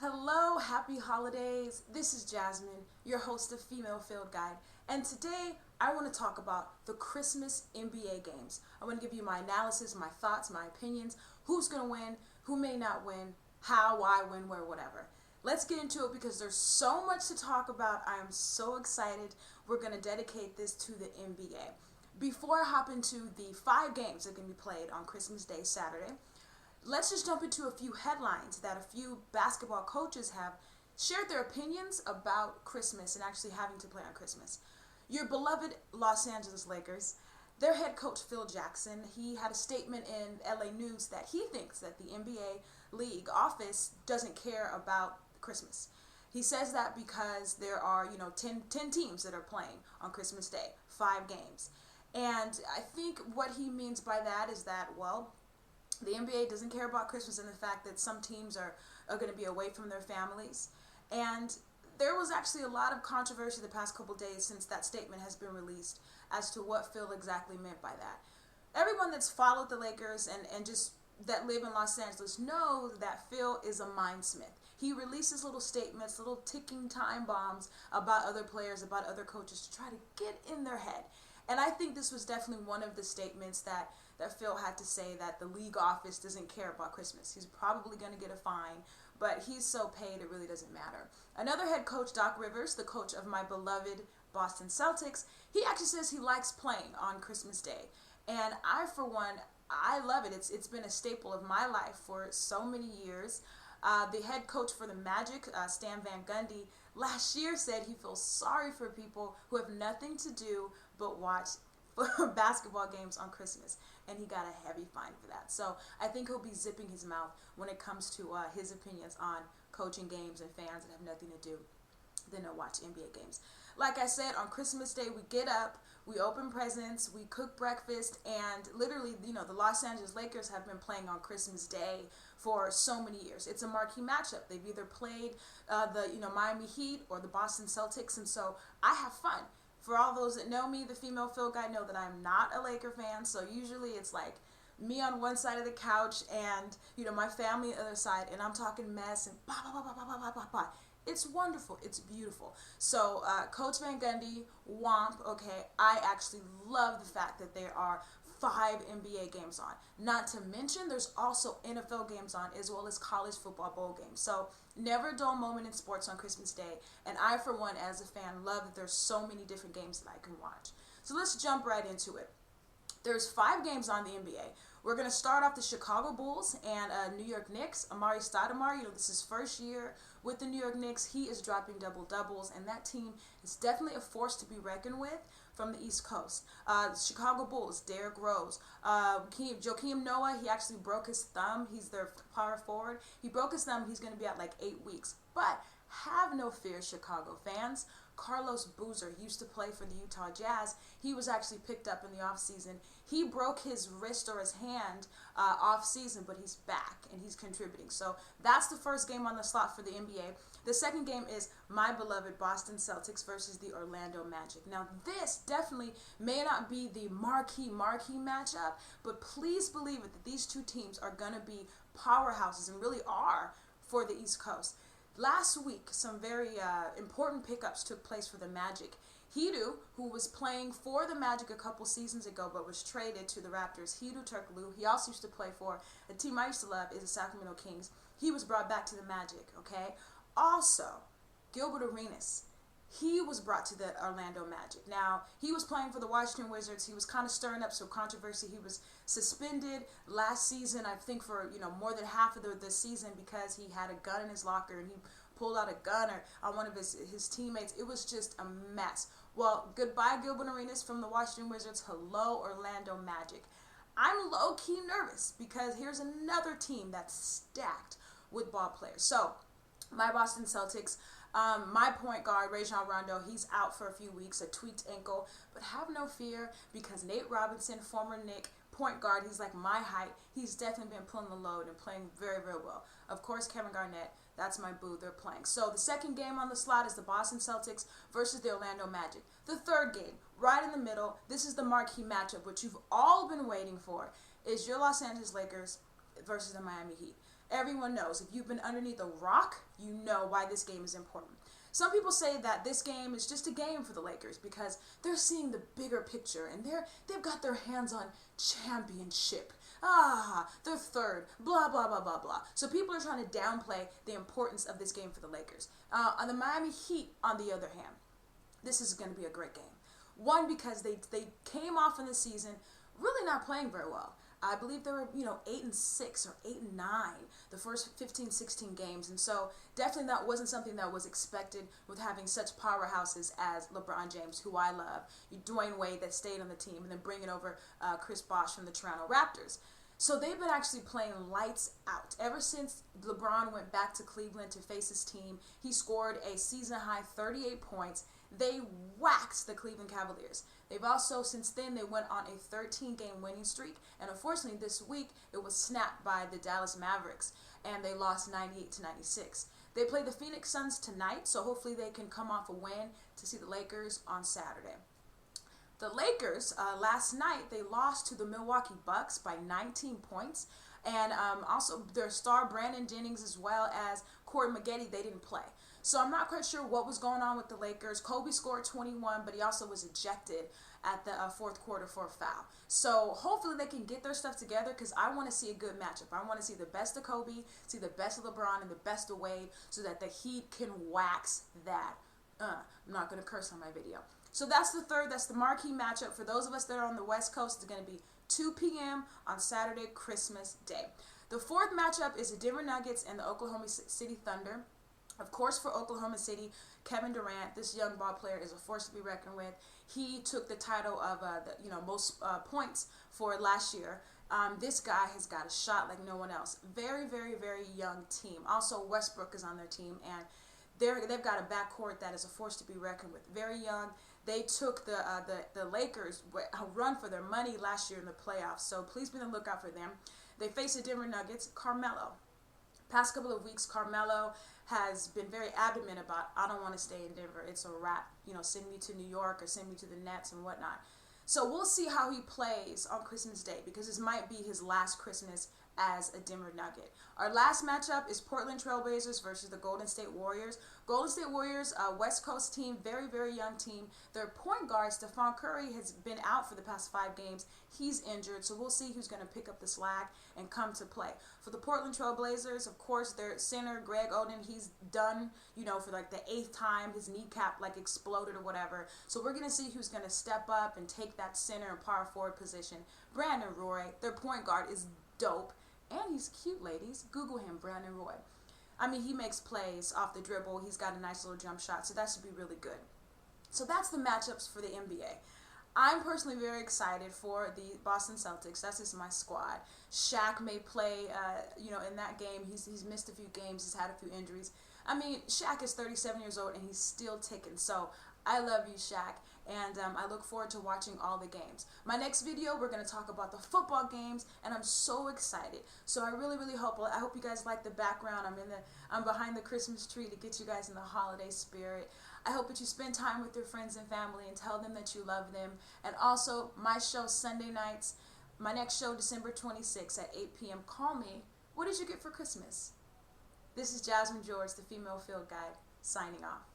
Hello, happy holidays. This is Jasmine, your host of Female Field Guide, and today I want to talk about the Christmas NBA games. I want to give you my analysis, my thoughts, my opinions, who's going to win, who may not win, how, why, when, where, whatever. Let's get into it because there's so much to talk about. I am so excited. We're going to dedicate this to the NBA. Before I hop into the 5 games that are going to be played on Christmas Day, Saturday, let's just jump into a few headlines that a few basketball coaches have shared their opinions about Christmas and actually having to play on Christmas. Your beloved Los Angeles Lakers, their head coach Phil Jackson, he had a statement in LA News that he thinks that the NBA league office doesn't care about Christmas. He says that because there are, 10 teams that are playing on Christmas Day, 5 games. And I think what he means by that is that, well, the NBA doesn't care about Christmas and the fact that some teams are going to be away from their families. And there was actually a lot of controversy the past couple days since that statement has been released as to what Phil exactly meant by that. Everyone that's followed the Lakers and just that live in Los Angeles know that Phil is a mindsmith. He releases little statements, little ticking time bombs about other players, about other coaches to try to get in their head. And I think this was definitely one of the statements that Phil had to say, that the league office doesn't care about Christmas. He's probably going to get a fine, but he's so paid it really doesn't matter. Another head coach, Doc Rivers, the coach of my beloved Boston Celtics, he actually says he likes playing on Christmas Day. And I, for one, I love it. It's been a staple of my life for so many years. The head coach for the Magic, Stan Van Gundy, last year said he feels sorry for people who have nothing to do but watch basketball games on Christmas, and he got a heavy fine for that. So I think he'll be zipping his mouth when it comes to his opinions on coaching games and fans that have nothing to do than to watch NBA games. Like I said, on Christmas Day, we get up, we open presents, we cook breakfast, and literally, the Los Angeles Lakers have been playing on Christmas Day for so many years. It's a marquee matchup. They've either played the Miami Heat or the Boston Celtics, and so I have fun. For all those that know me, the Female Field Guy, know that I'm not a Laker fan, so usually it's like me on one side of the couch and, my family on the other side, and I'm talking mess and bah, bah, bah, bah, bah, bah, bah, bah. It's wonderful. It's beautiful. So, Coach Van Gundy, Womp, okay, I actually love the fact that there are 5 NBA games on. Not to mention, there's also NFL games on, as well as college football bowl games. So, never a dull moment in sports on Christmas Day. And I, for one, as a fan, love that there's so many different games that I can watch. So, let's jump right into it. There's 5 games on the NBA. We're going to start off the Chicago Bulls and New York Knicks. Amari Stoudemire, this is his first year with the New York Knicks. He is dropping double-doubles, and that team is definitely a force to be reckoned with from the East Coast. The Chicago Bulls, Derrick Rose. Joakim Noah, he actually broke his thumb. He's their power forward. He broke his thumb. He's going to be out like 8 weeks. But have no fear, Chicago fans. Carlos Boozer used to play for the Utah Jazz. He was actually picked up in the offseason. He broke his wrist or his hand off-season, but he's back and he's contributing. So that's the first game on the slot for the NBA. The second game is my beloved Boston Celtics versus the Orlando Magic. Now, this definitely may not be the marquee matchup, but please believe it that these two teams are going to be powerhouses and really are for the East Coast. Last week, some very important pickups took place for the Magic. Hedo, who was playing for the Magic a couple seasons ago but was traded to the Raptors, Hedo Turkoglu, he also used to play for a team I used to love, is the Sacramento Kings. He was brought back to the Magic, okay? Also, Gilbert Arenas, he was brought to the Orlando Magic. Now, he was playing for the Washington Wizards. He was kind of stirring up some controversy. He was suspended last season, I think, for more than half of the season because he had a gun in his locker and he pulled out a gun on one of his teammates. It was just a mess. Well, goodbye, Gilbert Arenas from the Washington Wizards. Hello, Orlando Magic. I'm low-key nervous because here's another team that's stacked with ball players. So, my Boston Celtics, my point guard, Rajon Rondo, he's out for a few weeks, a tweaked ankle. But have no fear because Nate Robinson, former Knick point guard, he's like my height. He's definitely been pulling the load and playing very, very well. Of course, Kevin Garnett, that's my boo, they're playing. So the second game on the slot is the Boston Celtics versus the Orlando Magic. The third game, right in the middle, this is the marquee matchup, which you've all been waiting for, is your Los Angeles Lakers versus the Miami Heat. Everyone knows. If you've been underneath a rock, you know why this game is important. Some people say that this game is just a game for the Lakers because they're seeing the bigger picture and they've got their hands on championship. They're third, blah, blah, blah, blah, blah. So people are trying to downplay the importance of this game for the Lakers. On the Miami Heat, on the other hand, this is going to be a great game. One, because they came off in the season really not playing very well. I believe they were, 8-6 or 8-9 the first 15, 16 games. And so definitely that wasn't something that was expected with having such powerhouses as LeBron James, who I love, Dwayne Wade that stayed on the team, and then bringing over Chris Bosh from the Toronto Raptors. So they've been actually playing lights out. Ever since LeBron went back to Cleveland to face his team, he scored a season-high 38 points. They waxed the Cleveland Cavaliers. They've also, since then, they went on a 13-game winning streak. And unfortunately, this week, it was snapped by the Dallas Mavericks, and they lost 98-96. They play the Phoenix Suns tonight, so hopefully they can come off a win to see the Lakers on Saturday. The Lakers, last night, they lost to the Milwaukee Bucks by 19 points. And also their star Brandon Jennings as well as Corey Maggette, they didn't play. So I'm not quite sure what was going on with the Lakers. Kobe scored 21, but he also was ejected at the fourth quarter for a foul. So hopefully they can get their stuff together because I want to see a good matchup. I want to see the best of Kobe, see the best of LeBron, and the best of Wade so that the Heat can wax that. I'm not going to curse on my video. So that's the marquee matchup. For those of us that are on the West Coast, it's going to be 2 p.m. on Saturday, Christmas Day. The fourth matchup is the Denver Nuggets and the Oklahoma City Thunder. Of course, for Oklahoma City, Kevin Durant, this young ball player, is a force to be reckoned with. He took the title of most points for last year. This guy has got a shot like no one else. Very, very, very young team. Also, Westbrook is on their team, and they've got a backcourt that is a force to be reckoned with. Very young. They took the Lakers a run for their money last year in the playoffs, so please be on the lookout for them. They face the Denver Nuggets. Carmelo. Past couple of weeks, Carmelo has been very adamant about, I don't want to stay in Denver. It's a wrap. Send me to New York or send me to the Nets and whatnot. So we'll see how he plays on Christmas Day because this might be his last Christmas as a Denver Nugget. Our last matchup is Portland Trailblazers versus the Golden State Warriors. Golden State Warriors, West Coast team, very, very young team. Their point guard, Stephon Curry, has been out for the past 5 games. He's injured, so we'll see who's going to pick up the slack and come to play. For the Portland Trailblazers, of course, their center, Greg Oden, he's done, for like the 8th time. His kneecap like exploded or whatever. So we're going to see who's going to step up and take that center and power forward position. Brandon Roy, their point guard, is dope. And he's cute, ladies. Google him, Brandon Roy. I mean, he makes plays off the dribble. He's got a nice little jump shot, so that should be really good. So that's the matchups for the NBA. I'm personally very excited for the Boston Celtics. That's just my squad. Shaq may play, in that game. He's missed a few games. He's had a few injuries. I mean, Shaq is 37 years old, and he's still ticking. So I love you, Shaq. And I look forward to watching all the games. My next video, we're going to talk about the football games, and I'm so excited. So I really, really hope you guys like the background. I'm behind the Christmas tree to get you guys in the holiday spirit. I hope that you spend time with your friends and family and tell them that you love them. And also, my show Sunday nights, my next show December 26th at 8 p.m. Call me. What did you get for Christmas? This is Gyasmine George, the Female Field Guide, signing off.